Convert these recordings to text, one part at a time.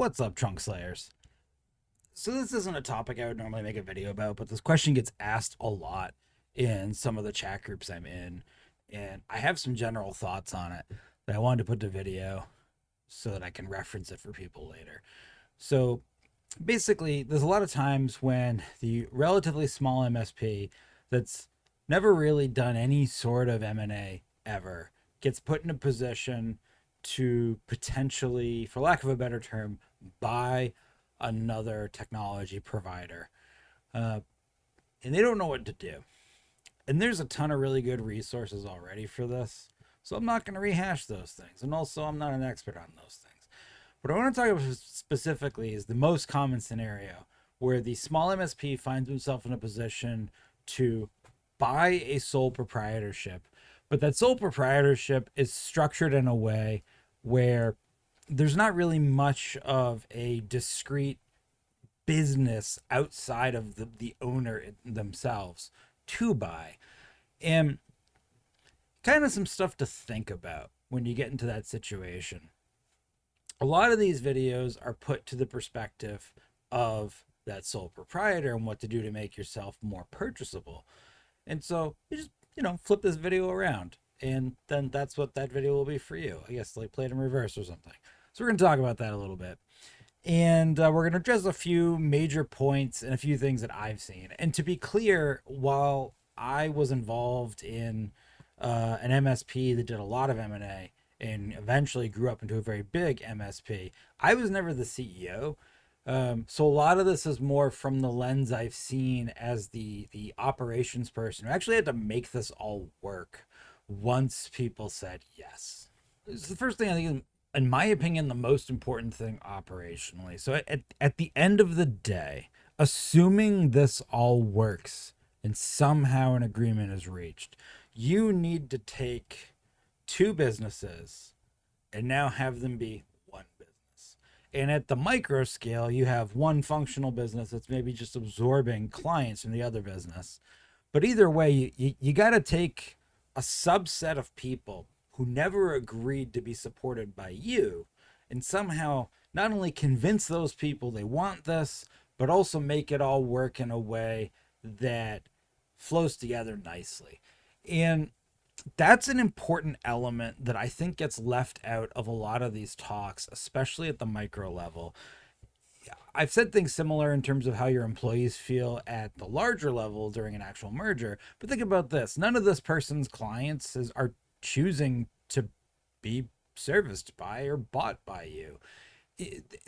What's up, TrunkSlayers? So this isn't a topic I would normally make a video about, but this question gets asked a lot in some of the chat groups I'm in, and I have some general thoughts on it that I wanted to put to video so that I can reference it for people later. So basically, there's a lot of times when the relatively small MSP that's never really done any sort of M&A ever gets put in a position to potentially, for lack of a better term, buy another technology provider. Uh, and they don't know what to do. And there's a ton of really good resources already for this. So I'm not going to rehash those things. And also, I'm not an expert on those things. What I want to talk about specifically is the most common scenario where the small MSP finds himself in a position to buy a sole proprietorship, but that sole proprietorship is structured in a way where there's not really much of a discrete business outside of the owner themselves to buy. And kind of some stuff to think about when you get into that situation. A lot of these videos are put to the perspective of that sole proprietor and what to do to make yourself more purchasable. And so you just, flip this video around, and then that's what that video will be for you. I guess like play it in reverse or something. So we're going to talk about that a little bit. And we're going to address a few major points and a few things that I've seen. And to be clear, while I was involved in an MSP that did a lot of M&A and eventually grew up into a very big MSP, I was never the CEO. So a lot of this is more from the lens I've seen as the operations person who actually had to make this all work once people said yes. It's the first thing I think, in my opinion, the most important thing operationally. So at the end of the day, assuming this all works and somehow an agreement is reached, you need to take two businesses and now have them be one business. And at the micro scale, you have one functional business that's maybe just absorbing clients from the other business. But either way, you got to take a subset of people who never agreed to be supported by you and somehow not only convince those people they want this, but also make it all work in a way that flows together nicely. And that's an important element that I think gets left out of a lot of these talks, especially at the micro level. I've said things similar in terms of how your employees feel at the larger level during an actual merger. But think about this. None of this person's clients are choosing to be serviced by or bought by you.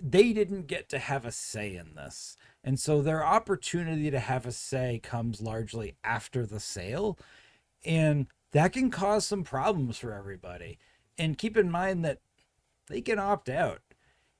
They didn't get to have a say in this. And so their opportunity to have a say comes largely after the sale. And that can cause some problems for everybody. And keep in mind that they can opt out.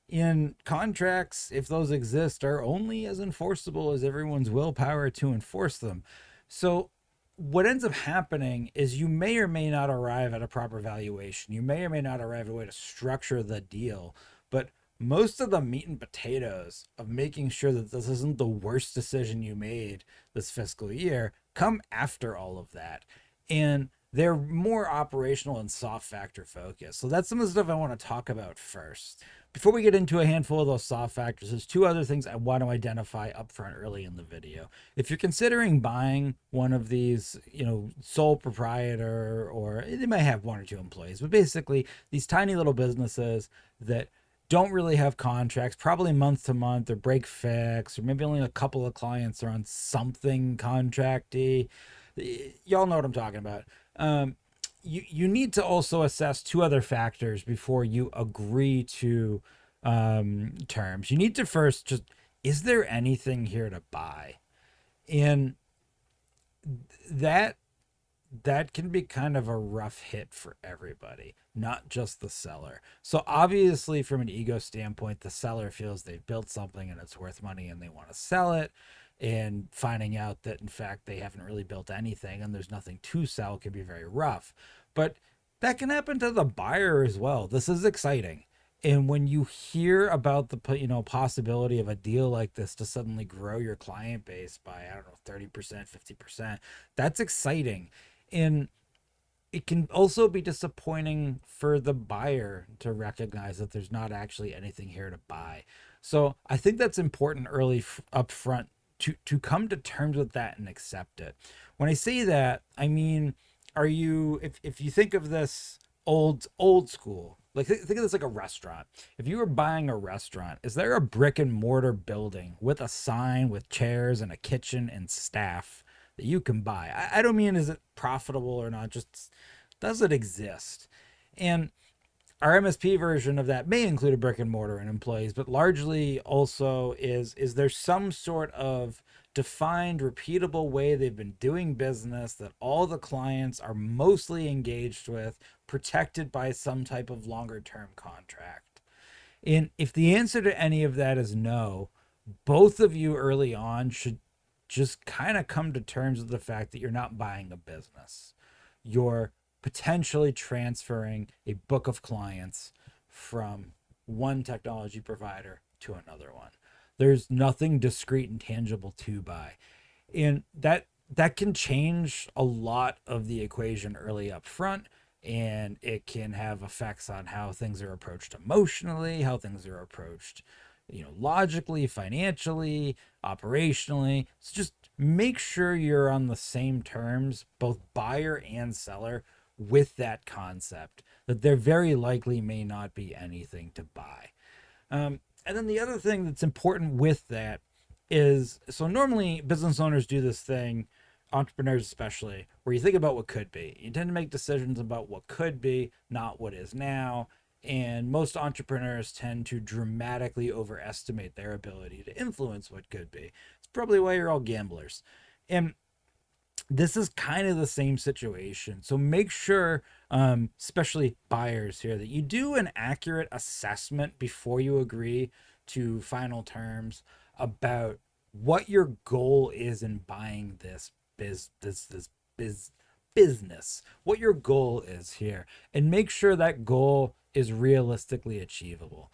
In contracts, if those exist, are only as enforceable as everyone's willpower to enforce them. So what ends up happening is you may or may not arrive at a proper valuation. You may or may not arrive at a way to structure the deal. But most of the meat and potatoes of making sure that this isn't the worst decision you made this fiscal year come after all of that. And they're more operational and soft factor focused. So that's some of the stuff I want to talk about first. Before we get into a handful of those soft factors, there's two other things I want to identify up front early in the video. If you're considering buying one of these, sole proprietor, or they might have one or two employees, but basically these tiny little businesses that don't really have contracts, probably month to month or break fix, or maybe only a couple of clients are on something contracty. Y'all know what I'm talking about. You need to also assess two other factors before you agree to terms. You need to first just, is there anything here to buy? And that can be kind of a rough hit for everybody, not just the seller. So obviously from an ego standpoint, the seller feels they've built something and it's worth money and they want to sell it. And finding out that in fact they haven't really built anything and there's nothing to sell can be very rough. But that can happen to the buyer as well. This is exciting. And when you hear about the possibility of a deal like this to suddenly grow your client base by, I don't know, 30%, 50%, that's exciting. And it can also be disappointing for the buyer to recognize that there's not actually anything here to buy. So I think that's important early up front to come to terms with that and accept it. When I say that, I mean, are you, if you think of this old school, like think of this like a restaurant. If you were buying a restaurant, is there a brick and mortar building with a sign with chairs and a kitchen and staff that you can buy? I don't mean is it profitable or not, just does it exist? And our MSP version of that may include a brick and mortar and employees, but largely also is there some sort of defined, repeatable way they've been doing business that all the clients are mostly engaged with, protected by some type of longer term contract? And if the answer to any of that is no, both of you early on should just kind of come to terms with the fact that you're not buying a business. You're potentially transferring a book of clients from one technology provider to another one. There's nothing discrete and tangible to buy. And that can change a lot of the equation early up front, and it can have effects on how things are approached emotionally, how things are approached, logically, financially, operationally. So just make sure you're on the same terms, both buyer and seller, with that concept that there very likely may not be anything to buy. And then the other thing that's important with that is, so normally business owners do this thing, entrepreneurs especially, where you think about what could be. You tend to make decisions about what could be, not what is now. And most entrepreneurs tend to dramatically overestimate their ability to influence what could be. It's probably why you're all gamblers. And this is kind of the same situation. So make sure, especially buyers here, that you do an accurate assessment before you agree to final terms about what your goal is in buying this business, what your goal is here, and make sure that goal is realistically achievable.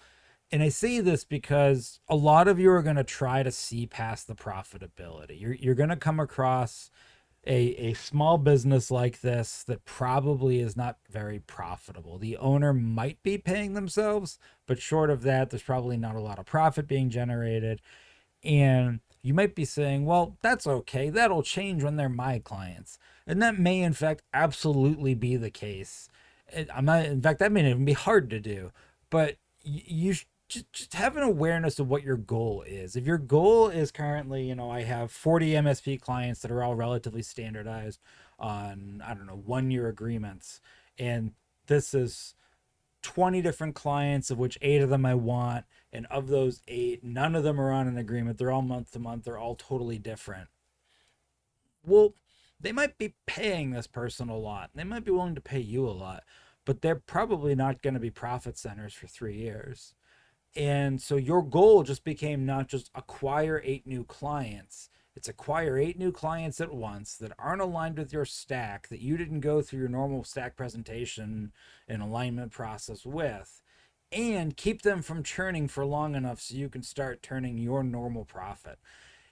And I say this because a lot of you are going to try to see past the profitability. You're going to come across a small business like this that probably is not very profitable. The owner might be paying themselves, but short of that, there's probably not a lot of profit being generated. And you might be saying, well, that's okay. That'll change when they're my clients. And that may, in fact, absolutely be the case. In fact, that may even be hard to do. But you just have an awareness of what your goal is. If your goal is currently, I have 40 MSP clients that are all relatively standardized on, 1-year agreements. And this is 20 different clients, of which 8 of them I want. And of those 8, none of them are on an agreement. They're all month to month. They're all totally different. Well, they might be paying this person a lot. They might be willing to pay you a lot, but they're probably not going to be profit centers for 3 years. And so your goal just became not just acquire 8 new clients. It's acquire 8 new clients at once that aren't aligned with your stack, that you didn't go through your normal stack presentation and alignment process with, and keep them from churning for long enough so you can start turning your normal profit.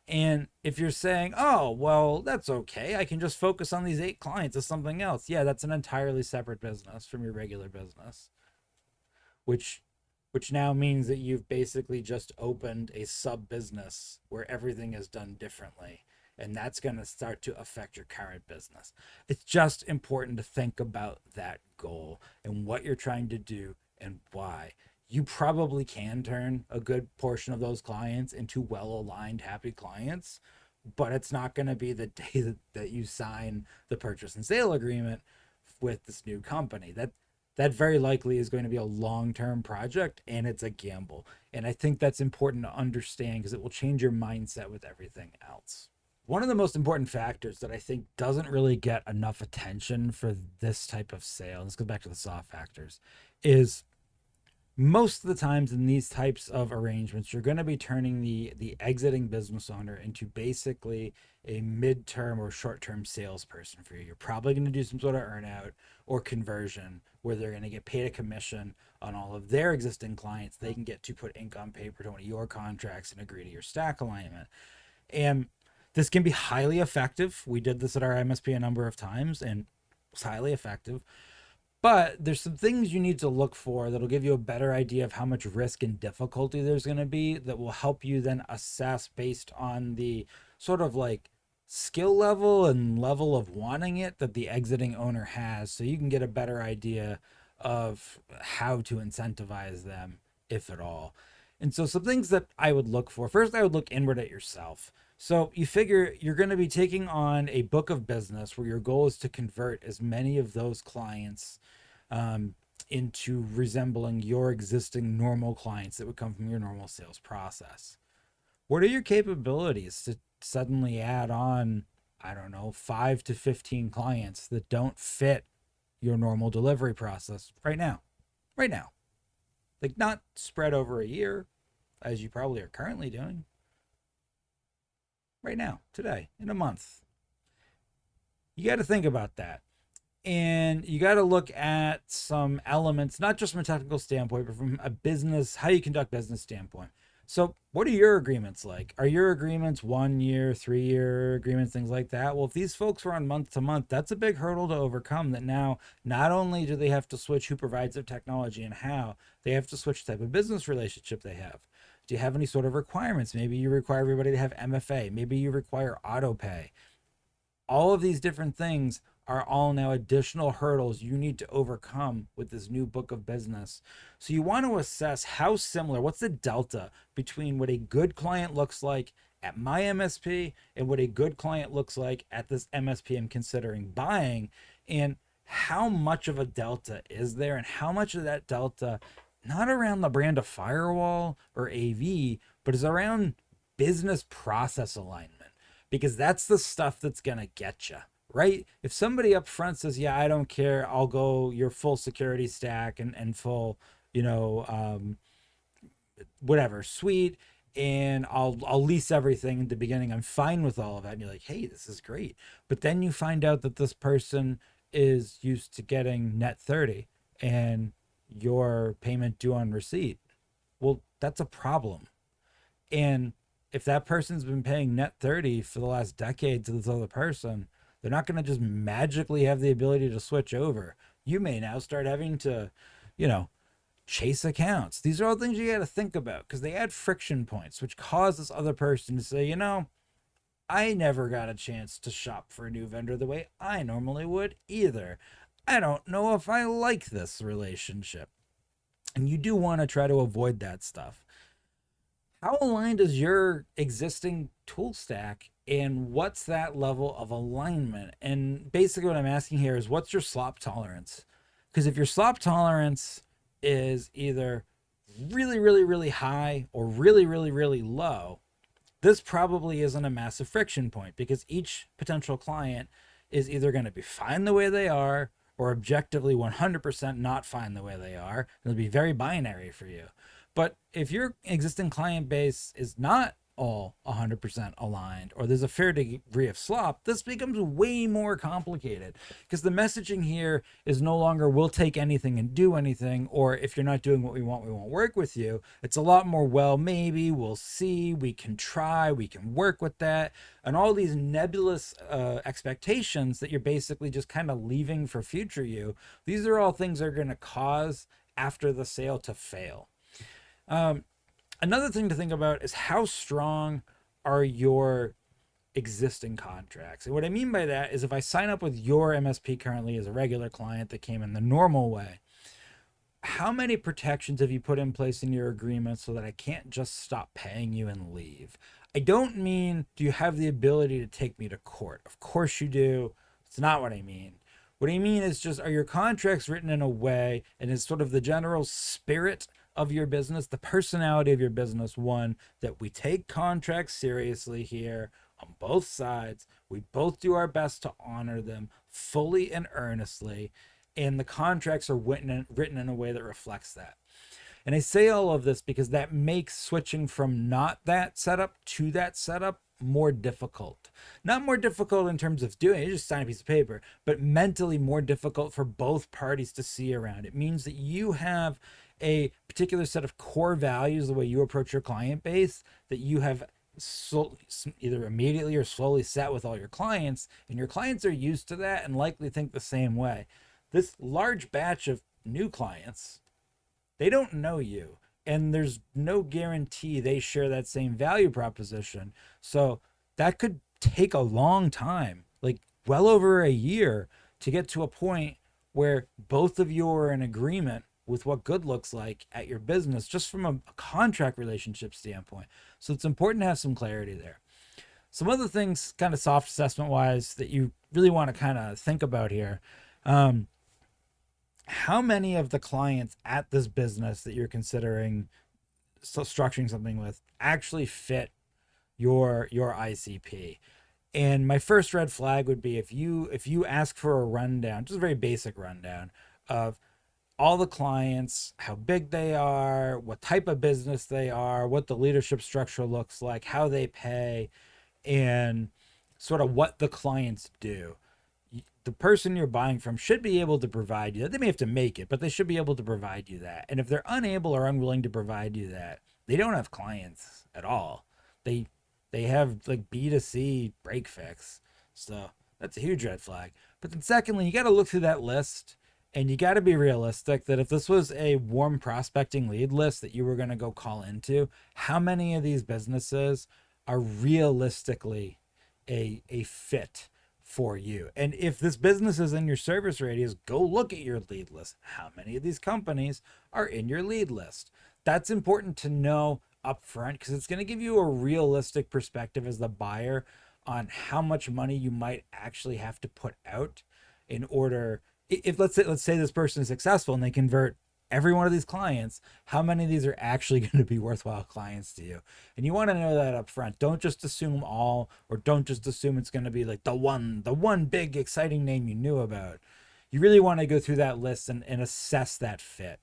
And if you're saying, oh, well, that's okay, I can just focus on these 8 clients as something else. Yeah, that's an entirely separate business from your regular business, which now means that you've basically just opened a sub business where everything is done differently. And that's going to start to affect your current business. It's just important to think about that goal and what you're trying to do and why. You probably can turn a good portion of those clients into well-aligned, happy clients, but it's not going to be the day that you sign the purchase and sale agreement with this new company. That very likely is going to be a long-term project, and it's a gamble. And I think that's important to understand because it will change your mindset with everything else. One of the most important factors that I think doesn't really get enough attention for this type of sale, let's go back to the soft factors, is most of the times in these types of arrangements, you're going to be turning the exiting business owner into basically a midterm or short-term salesperson for you. You're probably going to do some sort of earnout or conversion where they're going to get paid a commission on all of their existing clients. They can get to put ink on paper to one of your contracts and agree to your stack alignment. And this can be highly effective. We did this at our MSP a number of times, and It's highly effective. But there's some things you need to look for that'll give you a better idea of how much risk and difficulty there's going to be that will help you then assess based on the sort of like skill level and level of wanting it that the exiting owner has, so you can get a better idea of how to incentivize them, if at all. And so some things that I would look for, first I would look inward at yourself. So you figure you're going to be taking on a book of business where your goal is to convert as many of those clients into resembling your existing normal clients that would come from your normal sales process. What are your capabilities to suddenly add on, I don't know, 5 to 15 clients that don't fit your normal delivery process right now? Right now. Like, not spread over a year, as you probably are currently doing. Right now, today, in a month. You got to think about that. And you got to look at some elements, not just from a technical standpoint, but from a business, how you conduct business standpoint. So what are your agreements like? Are your agreements 1 year, 3 year agreements, things like that? Well, if these folks were on month to month, that's a big hurdle to overcome. That now, not only do they have to switch who provides their technology and how, they have to switch the type of business relationship they have. Do you have any sort of requirements? Maybe you require everybody to have MFA. Maybe you require auto pay. All of these different things are all now additional hurdles you need to overcome with this new book of business. So you want to assess how similar, what's the delta between what a good client looks like at my MSP and what a good client looks like at this MSP I'm considering buying, and how much of a delta is there, and how much of that delta, not around the brand of firewall or AV, but is around business process alignment, because that's the stuff that's going to get you. Right? If somebody up front says, yeah, I don't care, I'll go your full security stack and full, whatever, suite, and I'll lease everything at the beginning, I'm fine with all of that. And you're like, hey, this is great. But then you find out that this person is used to getting net 30 and your payment due on receipt. Well, that's a problem. And if that person's been paying net 30 for the last decade to this other person, they're not going to just magically have the ability to switch over. You may now start having to, chase accounts. These are all things you got to think about, because they add friction points, which cause this other person to say, I never got a chance to shop for a new vendor the way I normally would either. I don't know if I like this relationship. And you do want to try to avoid that stuff. How aligned is your existing tool stack, and what's that level of alignment? And basically what I'm asking here is, what's your slop tolerance? Because if your slop tolerance is either really, really, really high or really, really, really low, this probably isn't a massive friction point, because each potential client is either going to be fine the way they are or objectively 100% not fine the way they are. It'll be very binary for you. But if your existing client base is not all 100% aligned, or there's a fair degree of slop, this becomes way more complicated, because the messaging here is no longer we'll take anything and do anything, or if you're not doing what we won't work with you. It's a lot more, well, maybe, we'll see, we can try, we can work with that, and all these nebulous expectations that you're basically just kind of leaving for future you. These are all things that are going to cause after the sale to fail. Another thing to think about is, how strong are your existing contracts? And what I mean by that is, if I sign up with your MSP currently as a regular client that came in the normal way, how many protections have you put in place in your agreement so that I can't just stop paying you and leave? I don't mean, do you have the ability to take me to court? Of course you do. It's not what I mean. What I mean is just, are your contracts written in a way, and is sort of the general spirit of your business, the personality of your business, one that we take contracts seriously here on both sides, we both do our best to honor them fully and earnestly, and the contracts are written in a way that reflects that. And I say all of this because that makes switching from not that setup to that setup more difficult. Not more difficult in terms of doing it, just sign a piece of paper, but mentally more difficult for both parties to see around. It means that you have a particular set of core values, the way you approach your client base, that you have either immediately or slowly set with all your clients, and your clients are used to that and likely think the same way. This large batch of new clients, they don't know you, and there's no guarantee they share that same value proposition. So that could take a long time, like well over a year, to get to a point where both of you are in agreement with what good looks like at your business, just from a contract relationship standpoint. So it's important to have some clarity there. Some other things, kind of soft assessment wise, that you really want to kind of think about here. How many of the clients at this business that you're considering structuring something with actually fit your ICP? And my first red flag would be if you ask for a rundown, just a very basic rundown of all the clients, how big they are, what type of business they are, what the leadership structure looks like, how they pay, and sort of what the clients do. The person you're buying from should be able to provide you that. They may have to make it, but they should be able to provide you that. And if they're unable or unwilling to provide you that, they don't have clients at all. They have like B2C break fix. So that's a huge red flag. But then secondly, you got to look through that list, and you got to be realistic that if this was a warm prospecting lead list that you were going to go call into, how many of these businesses are realistically a fit for you? And if this business is in your service radius, go look at your lead list. How many of these companies are in your lead list? That's important to know up front, because it's going to give you a realistic perspective as the buyer on how much money you might actually have to put out in order, if let's say this person is successful and they convert every one of these clients, how many of these are actually going to be worthwhile clients to you? And you want to know that up front. Don't just assume all, or don't just assume it's going to be like the one big exciting name you knew about. You really want to go through that list and assess that fit.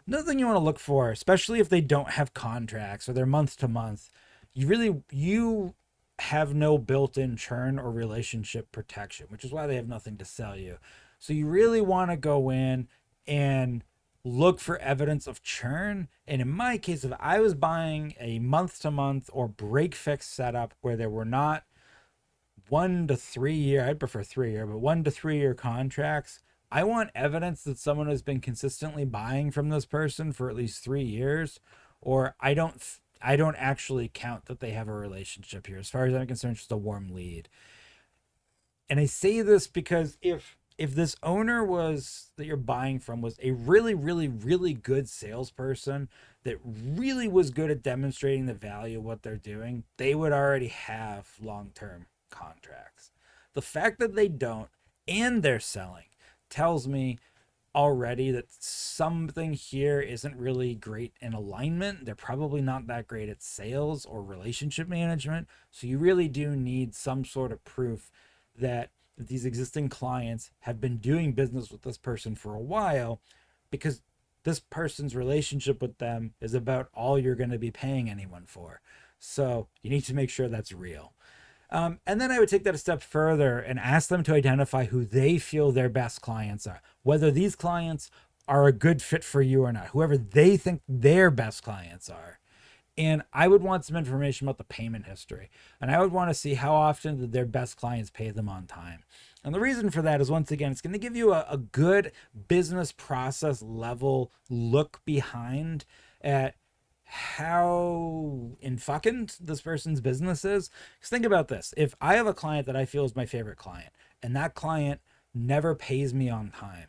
Another thing you want to look for, especially if they don't have contracts or they're month to month, you have no built-in churn or relationship protection, which is why they have nothing to sell you. So you really want to go in and look for evidence of churn. And in my case, if I was buying a month to month or break fix setup where there were not 1 to 3 year, I'd prefer 3 year, but 1 to 3 year contracts, I want evidence that someone has been consistently buying from this person for at least 3 years, or I don't actually count that they have a relationship here. As far as I'm concerned, it's just a warm lead. And I say this because if this owner that you're buying from was a really, really, really good salesperson that really was good at demonstrating the value of what they're doing, they would already have long-term contracts. The fact that they don't and they're selling tells me already that something here isn't really great in alignment. They're probably not that great at sales or relationship management. So you really do need some sort of proof that these existing clients have been doing business with this person for a while, because this person's relationship with them is about all you're going to be paying anyone for. So you need to make sure that's real. And then I would take that a step further and ask them to identify who they feel their best clients are, whether these clients are a good fit for you or not, whoever they think their best clients are. And I would want some information about the payment history. And I would want to see how often did their best clients pay them on time. And the reason for that is, once again, it's going to give you a good business process level look behind at how in fucking this person's business is. Because think about this. If I have a client that I feel is my favorite client, and that client never pays me on time,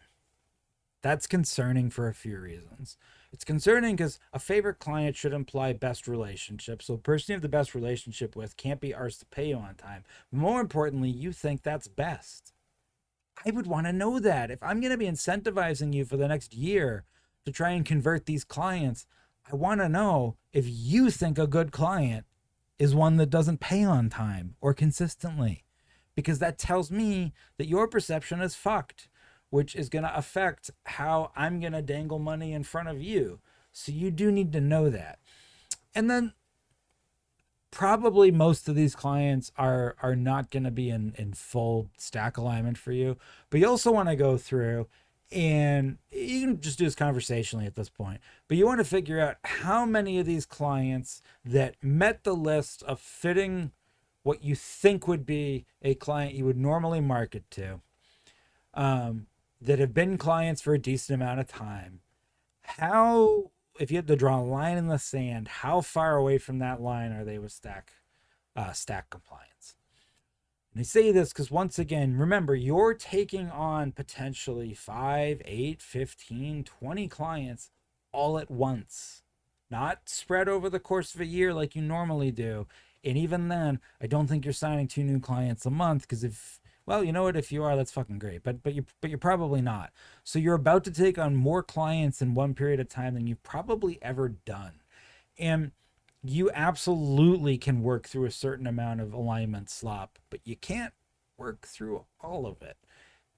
that's concerning for a few reasons. It's concerning because a favorite client should imply best relationship. So the person you have the best relationship with can't be arsed to pay you on time. But more importantly, you think that's best. I would want to know that. If I'm going to be incentivizing you for the next year to try and convert these clients, I want to know if you think a good client is one that doesn't pay on time or consistently, because that tells me that your perception is fucked, which is going to affect how I'm going to dangle money in front of you. So you do need to know that. And then probably most of these clients are not going to be in full stack alignment for you, but you also want to go through And you can just do this conversationally at this point, but you want to figure out how many of these clients that met the list of fitting what you think would be a client you would normally market to, that have been clients for a decent amount of time. How, if you had to draw a line in the sand, how far away from that line are they with stack compliance? And I say this because, once again, remember, you're taking on potentially 5, 8, 15, 20 clients all at once, not spread over the course of a year like you normally do. And even then, I don't think you're signing 2 new clients a month, because if, well, you know what, if you are, that's fucking great, but you're probably not. So you're about to take on more clients in one period of time than you've probably ever done. And you absolutely can work through a certain amount of alignment slop, but you can't work through all of it.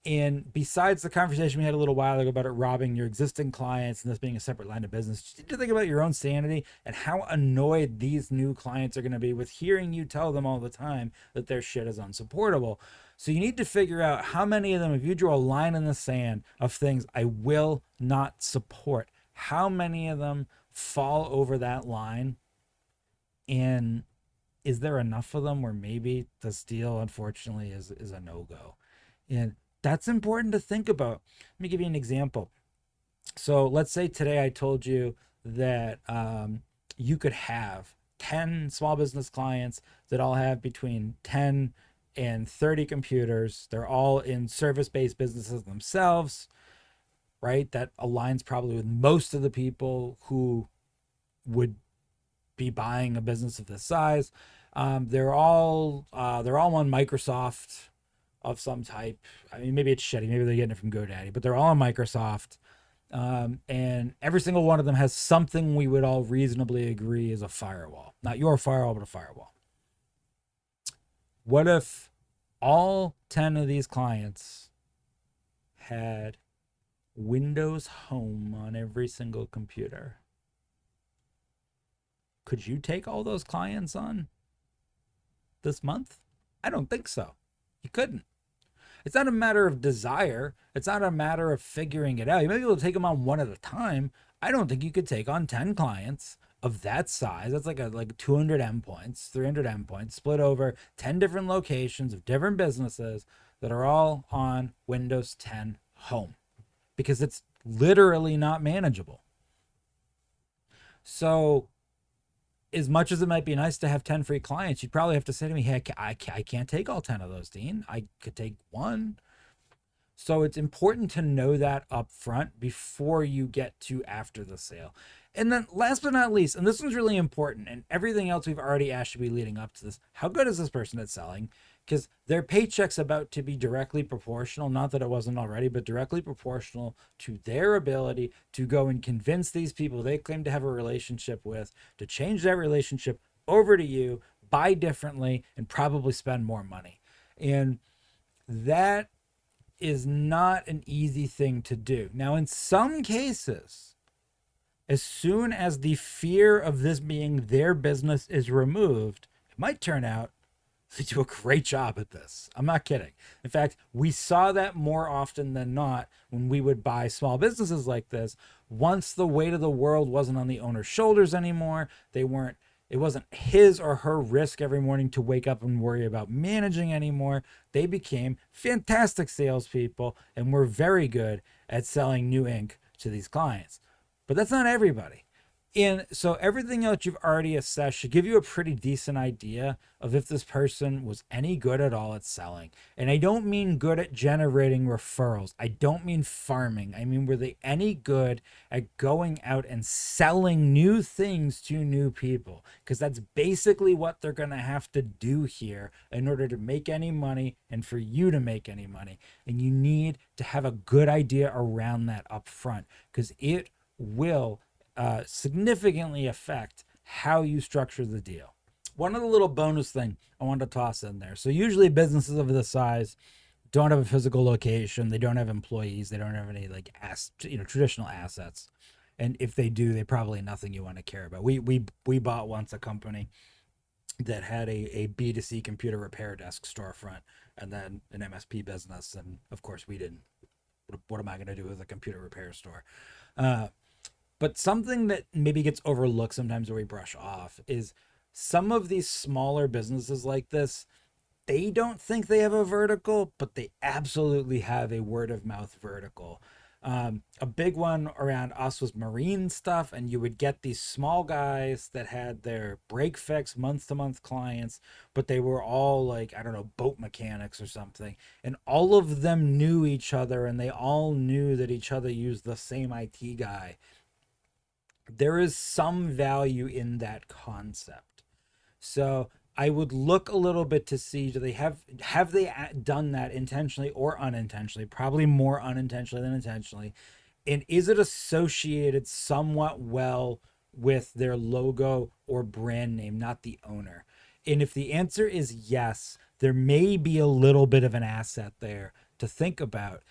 And besides the conversation we had a little while ago about it robbing your existing clients and this being a separate line of business, you need to think about your own sanity and how annoyed these new clients are going to be with hearing you tell them all the time that their shit is unsupportable. So you need to figure out how many of them, if you draw a line in the sand of things I will not support, how many of them fall over that line. And is there enough of them where maybe this deal, unfortunately, is a no-go? And that's important to think about. Let me give you an example. So let's say today I told you that you could have 10 small business clients that all have between 10 and 30 computers. They're all in service-based businesses themselves, right? That aligns probably with most of the people who would be buying a business of this size. They're all on Microsoft of some type. I mean, maybe it's shitty. Maybe they're getting it from GoDaddy, but they're all on Microsoft. And every single one of them has something we would all reasonably agree is a firewall. Not your firewall, but a firewall. What if all 10 of these clients had Windows Home on every single computer? Could you take all those clients on this month? I don't think so. You couldn't. It's not a matter of desire. It's not a matter of figuring it out. You may be able to take them on one at a time. I don't think you could take on 10 clients of that size. That's like 200 endpoints, 300 endpoints, split over 10 different locations of different businesses that are all on Windows 10 Home, because it's literally not manageable. So as much as it might be nice to have 10 free clients, you'd probably have to say to me, hey, I can't take all 10 of those, Dean. I could take one. So it's important to know that up front before you get to after the sale. And then last but not least, and this one's really important, and everything else we've already asked should be leading up to this, how good is this person at selling? Because their paycheck's about to be directly proportional, not that it wasn't already, but directly proportional to their ability to go and convince these people they claim to have a relationship with to change that relationship over to you, buy differently, and probably spend more money. And that is not an easy thing to do. Now, in some cases, as soon as the fear of this being their business is removed, it might turn out they do a great job at this. I'm not kidding. In fact, we saw that more often than not when we would buy small businesses like this. Once the weight of the world wasn't on the owner's shoulders anymore, it wasn't his or her risk every morning to wake up and worry about managing anymore. They became fantastic salespeople and were very good at selling new ink to these clients. But that's not everybody. And so everything else you've already assessed should give you a pretty decent idea of if this person was any good at all at selling. And I don't mean good at generating referrals. I don't mean farming. I mean, were they any good at going out and selling new things to new people? Because that's basically what they're going to have to do here in order to make any money and for you to make any money. And you need to have a good idea around that up front, because it will significantly affect how you structure the deal. One other little bonus thing I wanted to toss in there. So usually businesses of this size don't have a physical location. They don't have employees. They don't have any traditional assets. And if they do, they probably nothing you want to care about. We bought once a company that had a B2C computer repair desk storefront and then an MSP business. And of course we didn't what am I going to do with a computer repair store? Uh, but something that maybe gets overlooked sometimes, or we brush off, is some of these smaller businesses like this, they don't think they have a vertical, but they absolutely have a word of mouth vertical. A big one around us was marine stuff, and you would get these small guys that had their break fix month to month clients, but they were all like, I don't know, boat mechanics or something. And all of them knew each other, and they all knew that each other used the same IT guy. There is some value in that concept. So I would look a little bit to see, do they have they done that intentionally or unintentionally? Probably more unintentionally than intentionally. And is it associated somewhat well with their logo or brand name, not the owner? And if the answer is yes, there may be a little bit of an asset there to think about.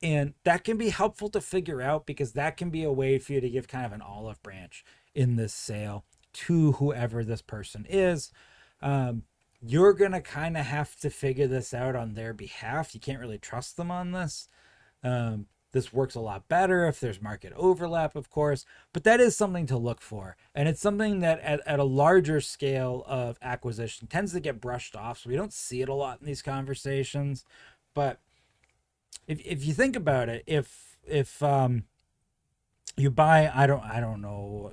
And that can be helpful to figure out, because that can be a way for you to give kind of an olive branch in this sale to whoever this person is. You're going to kind of have to figure this out on their behalf. You can't really trust them on this. This works a lot better if there's market overlap, of course, but that is something to look for. And it's something that at a larger scale of acquisition tends to get brushed off. So we don't see it a lot in these conversations. But if you think about it, if you buy, I don't know,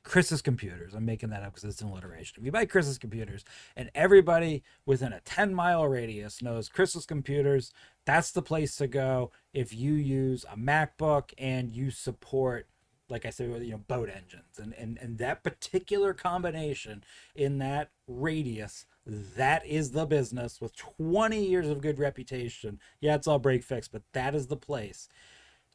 Chris's computers. I'm making that up because it's an alliteration. If you buy Chris's computers and everybody within a 10-mile radius knows Chris's computers, that's the place to go if you use a MacBook and you support, like I said, boat engines and that particular combination in that radius. That is the business with 20 years of good reputation. Yeah, it's all break fix, but that is the place.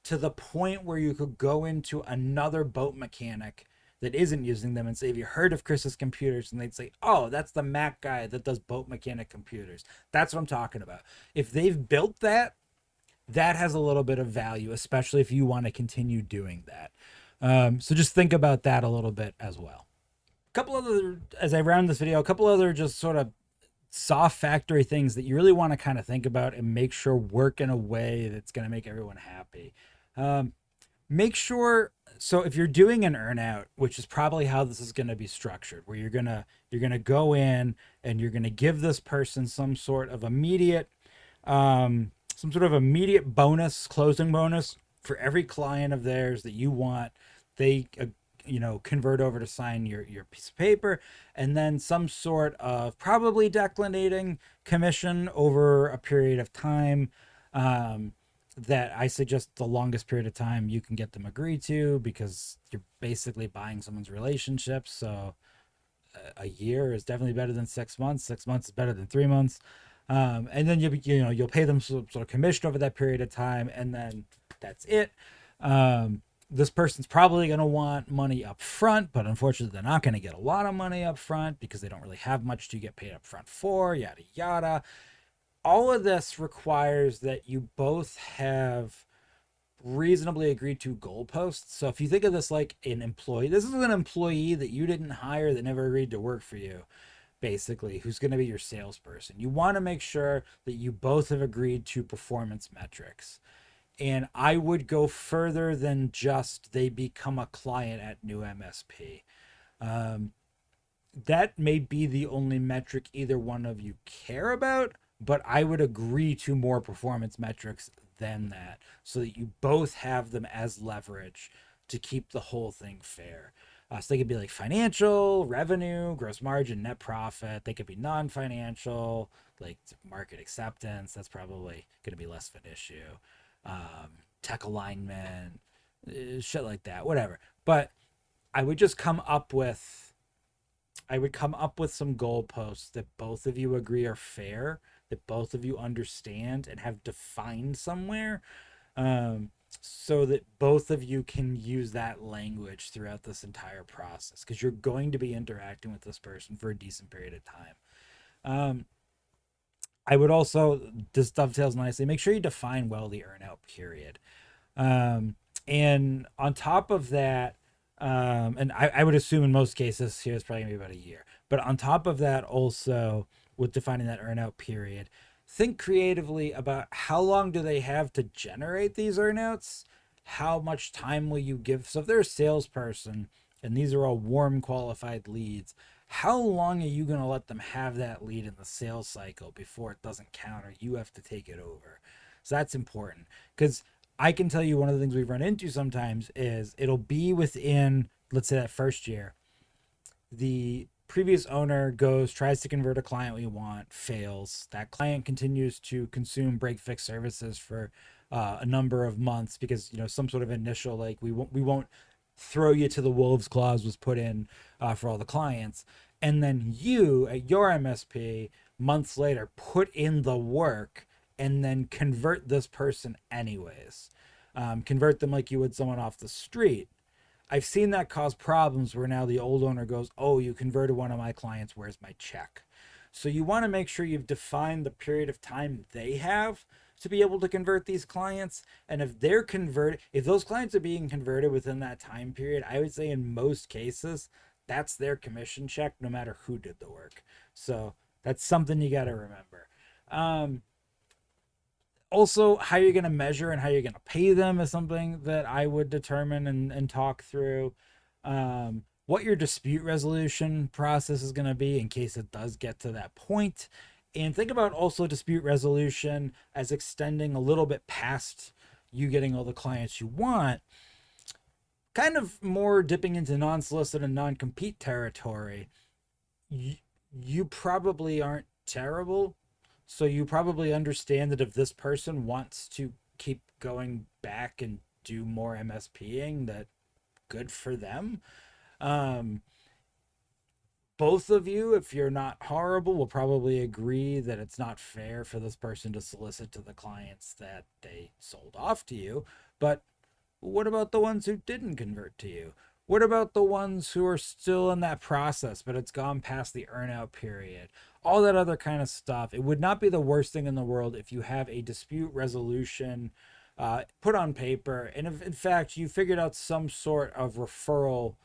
To the point where you could go into another boat mechanic that isn't using them and say, have you heard of Chris's computers? And they'd say, oh, that's the Mac guy that does boat mechanic computers. That's what I'm talking about. If they've built that, that has a little bit of value, especially if you want to continue doing that. So just think about that a little bit as well. A couple other, as I round this video, a couple other just sort of soft factory things that you really want to kind of think about and make sure work in a way that's going to make everyone happy. Make sure, so if you're doing an earnout, which is probably how this is going to be structured, where you're going to go in and you're going to give this person some sort of immediate bonus, closing bonus for every client of theirs that you want. They convert over to sign your piece of paper, and then some sort of probably declinating commission over a period of time. That I suggest the longest period of time you can get them agreed to, because you're basically buying someone's relationship. So a year is definitely better than 6 months. 6 months is better than 3 months. And then you'll pay them some sort of commission over that period of time, and then that's it. This person's probably going to want money up front, but unfortunately they're not going to get a lot of money up front because they don't really have much to get paid up front for, yada yada. All of this requires that you both have reasonably agreed to goalposts. So if you think of this like an employee, this is an employee that you didn't hire, that never agreed to work for you, basically, who's going to be your salesperson. You want to make sure that you both have agreed to performance metrics. And I would go further than just they become a client at new MSP. That may be the only metric either one of you care about, but I would agree to more performance metrics than that, so that you both have them as leverage to keep the whole thing fair. So they could be like financial, revenue, gross margin, net profit. They could be non-financial, like market acceptance. That's probably going to be less of an issue. Tech alignment, shit like that, whatever. But I would just come up with some goalposts that both of you agree are fair, that both of you understand and have defined somewhere, so that both of you can use that language throughout this entire process, because you're going to be interacting with this person for a decent period of time. I would also, this dovetails nicely, make sure you define well the earnout period. And on top of that, and I would assume in most cases here it's probably gonna be about a year, but on top of that, also with defining that earnout period, think creatively about how long do they have to generate these earnouts? How much time will you give? So if they're a salesperson and these are all warm qualified leads, how long are you going to let them have that lead in the sales cycle before it doesn't count or you have to take it over? So that's important, because I can tell you one of the things we've run into sometimes is it'll be within, let's say, that first year, the previous owner goes, tries to convert a client we want, fails. That client continues to consume break fix services for a number of months because, some sort of initial, like, we won't throw you to the wolves clause was put in for all the clients. And then you at your MSP months later put in the work and then convert this person anyways. Convert them like you would someone off the street. I've seen that cause problems where now the old owner goes, "Oh, you converted one of my clients, where's my check?" So you want to make sure you've defined the period of time they have to be able to convert these clients. And if they're converted, if those clients are being converted within that time period, I would say in most cases, that's their commission check, no matter who did the work. So that's something you got to remember. Um, Also, how you're going to measure and how you're going to pay them is something that I would determine and talk through. What your dispute resolution process is going to be in case it does get to that point. And think about also dispute resolution as extending a little bit past you getting all the clients you want, kind of more dipping into non-solicit and non-compete territory. You probably aren't terrible, so you probably understand that if this person wants to keep going back and do more MSPing, that good for them. Um, Both of you, if you're not horrible, will probably agree that it's not fair for this person to solicit to the clients that they sold off to you. But what about the ones who didn't convert to you? What about the ones who are still in that process, but it's gone past the earnout period? All that other kind of stuff. It would not be the worst thing in the world if you have a dispute resolution put on paper, and if in fact you figured out some sort of referral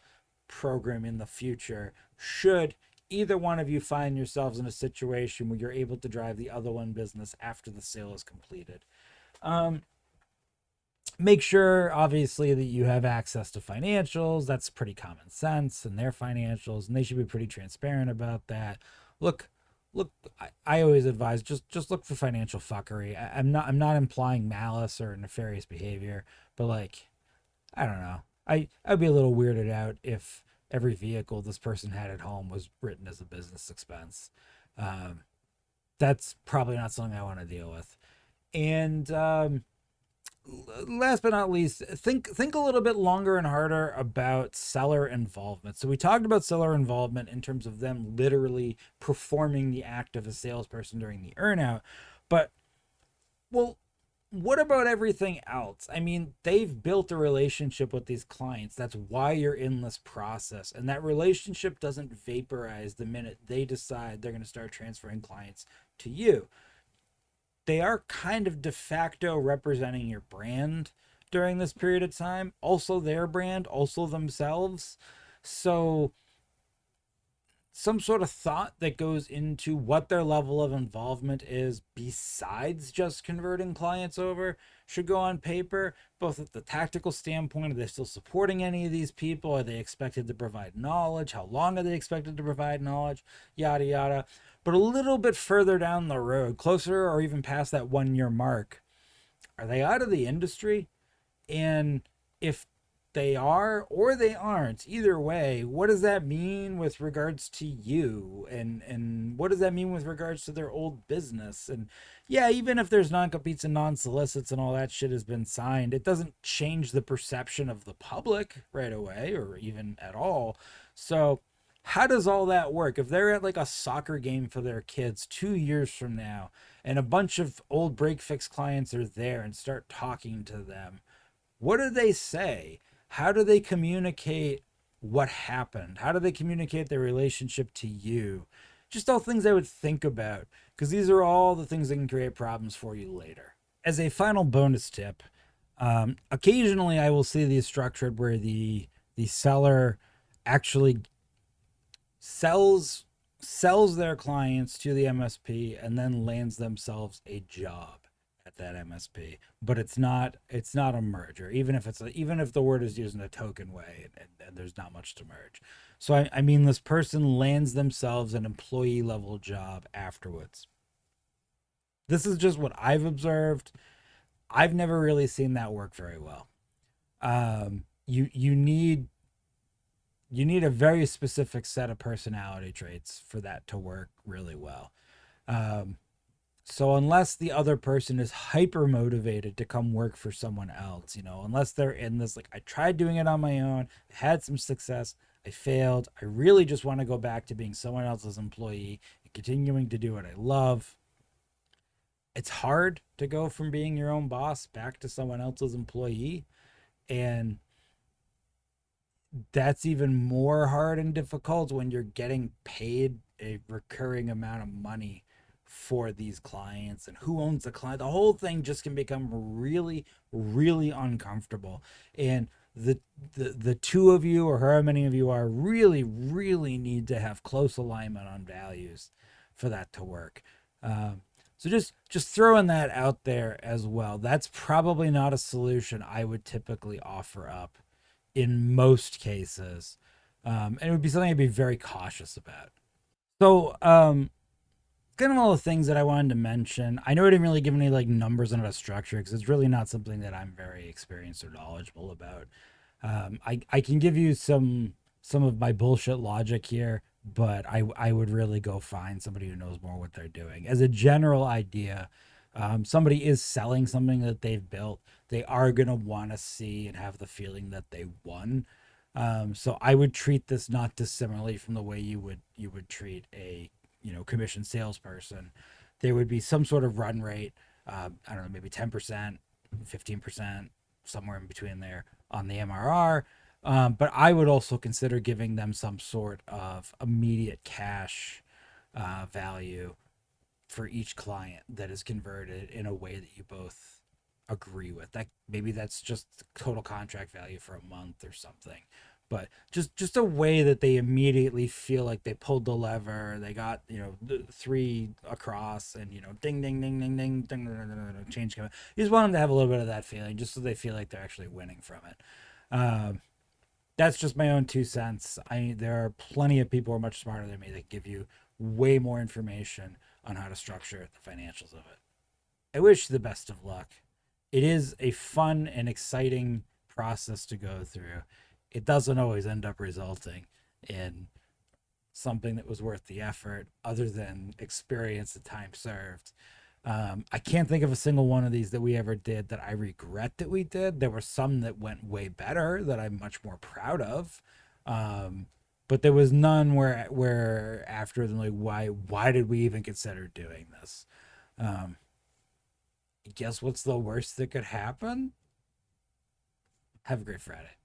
program in the future, should either one of you find yourselves in a situation where you're able to drive the other one business after the sale is completed. Um, Make sure obviously that you have access to financials. That's pretty common sense, and their financials, and they should be pretty transparent about that. look look, I always advise just look for financial fuckery. I'm not implying malice or nefarious behavior, but like, I don't know, I'd be a little weirded out if every vehicle this person had at home was written as a business expense. um, that's probably not something I want to deal with. And last but not least, think a little bit longer and harder about seller involvement. So we talked about seller involvement in terms of them literally performing the act of a salesperson during the earnout, but, well, what about everything else? I mean, they've built a relationship with these clients. That's why you're in this process, and that relationship doesn't vaporize the minute they decide they're going to start transferring clients to you. They are kind of de facto representing your brand during this period of time, also their brand, also themselves. So some sort of thought that goes into what their level of involvement is besides just converting clients over should go on paper, both at the tactical standpoint. Are they still supporting any of these people? Are they expected to provide knowledge? How long are they expected to provide knowledge? Yada yada. But a little bit further down the road, closer or even past that 1 year mark, are they out of the industry? And if they are or they aren't, either way, what does that mean with regards to you? And what does that mean with regards to their old business? And yeah, even if there's non-competes and non-solicits and all that shit has been signed, it doesn't change the perception of the public right away or even at all. So how does all that work? If they're at like a soccer game for their kids 2 years from now and a bunch of old break fix clients are there and start talking to them, what do they say? How do they communicate what happened? How do they communicate their relationship to you? Just all things I would think about, because these are all the things that can create problems for you later. As a final bonus tip, occasionally I will see these structured where the seller actually sells sells their clients to the MSP and then lands themselves a job at that MSP, but it's not a merger, even if the word is used in a token way, and there's not much to merge. So I mean, this person lands themselves an employee level job afterwards. This is just what I've observed. I've never really seen that work very well. You need a very specific set of personality traits for that to work really well. Um, so unless the other person is hyper motivated to come work for someone else, unless they're in this, like, I tried doing it on my own, I had some success, I failed, I really just want to go back to being someone else's employee and continuing to do what I love. It's hard to go from being your own boss back to someone else's employee. And that's even more hard and difficult when you're getting paid a recurring amount of money for these clients, and who owns the client. The whole thing just can become really, really uncomfortable. And the two of you, or however many of you are, really, really need to have close alignment on values for that to work. So just throwing that out there as well. That's probably not a solution I would typically offer up in most cases. And it would be something I'd be very cautious about. So, kind of all the things that I wanted to mention. I know I didn't really give any like numbers on how to structure, because it's really not something that I'm very experienced or knowledgeable about. I can give you some of my bullshit logic here, but I would really go find somebody who knows more what they're doing. As a general idea, somebody is selling something that they've built, they are going to want to see and have the feeling that they won. So I would treat this not dissimilarly from the way you would treat a commission salesperson. There would be some sort of run rate. I don't know, maybe 10%, 15%, somewhere in between there on the MRR. But I would also consider giving them some sort of immediate cash value for each client that is converted in a way that you both agree with. That maybe that's just total contract value for a month or something. But just a way that they immediately feel like they pulled the lever, they got three across, and ding ding ding ding ding ding, ding, ding, ding, change coming. You just want them to have a little bit of that feeling, just so they feel like they're actually winning from it. That's just my own 2 cents. There are plenty of people who are much smarter than me that give you way more information on how to structure the financials of it. I wish you the best of luck. It is a fun and exciting process to go through. It doesn't always end up resulting in something that was worth the effort, other than experience and time served. I can't think of a single one of these that we ever did that I regret that we did. There were some that went way better that I'm much more proud of. But there was none where after them, like, why did we even consider doing this? Guess what's the worst that could happen? Have a great Friday.